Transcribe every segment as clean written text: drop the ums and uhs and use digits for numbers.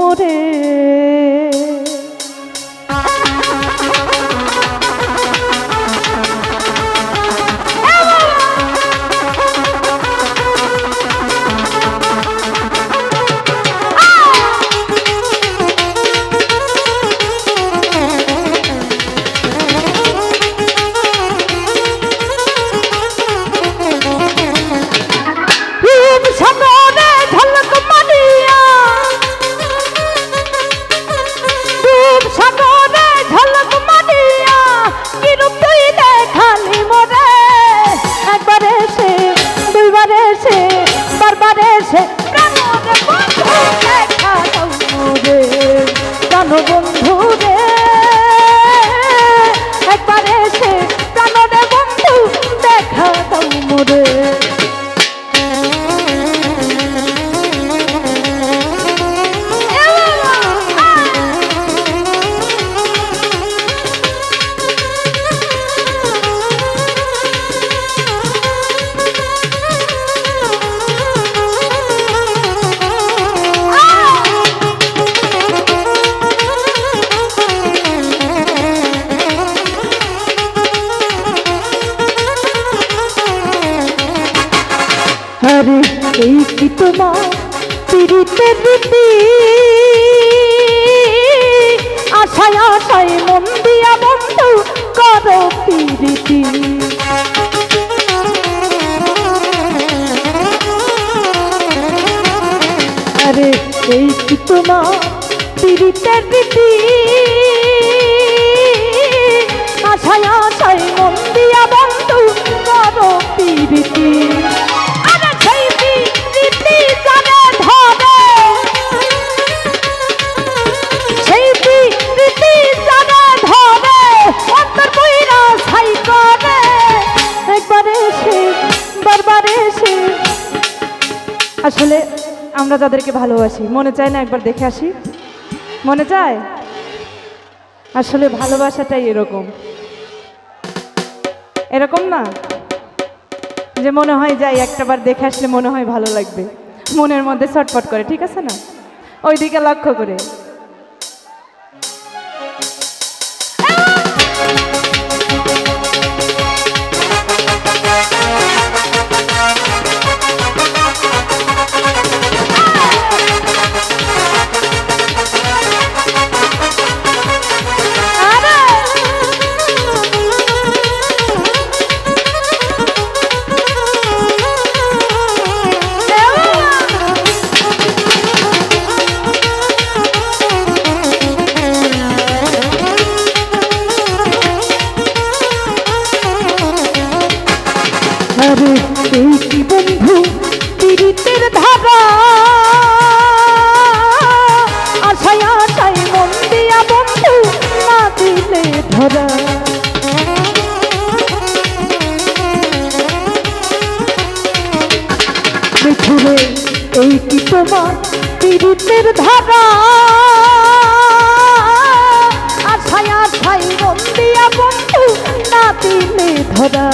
মোরে। বন্ধু রে একবারে সে প্রাণরে বন্ধু দেখা দাও মোরে। আরে এই কি তোমার পীড়িতের রীতি, আশায় আশায় মন দিয়া বন্ধু করো পীড়িতি। আরে এই কি তোমার পীড়িতের রীতি, আশায় আশায় মন দিয়া বন্ধু করো পীড়িতি। আসলে আমরা যাদেরকে ভালোবাসি মনে চায় না একবার দেখে আসি, মনে চায়। আসলে ভালোবাসাটাই এরকম এরকম না যে মনে হয় যাই একটাবার দেখে আসলে মনে হয় ভালো লাগবে, মনের মধ্যে ছটফট করে, ঠিক আছে না? ওই দিকে লক্ষ্য করে। আরে এই কি বন্ধু পীড়িতের ধারা, আশায় আশায় মন দিয়া বন্ধু না দিলে ধরা। মিঠুরে এই কি তোমার পীড়িতের ধারা, আশায় আশায় মন দিয়া বন্ধু না দিলে ধরা।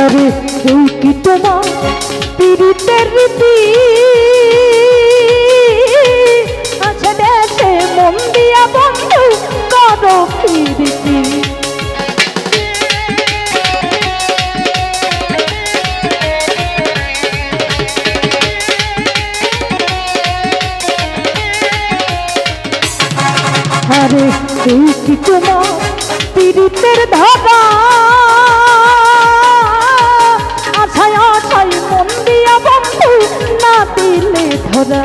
আরে এই কি তোমার পীড়িতের রীতি, আচ্ছা দেশে মন দিয়া বন্ধু করো পীড়িতি। কি তোমার পীড়িতের ধারা আশায় আশায় মন দিয়া বন্ধু না দিলে ধরা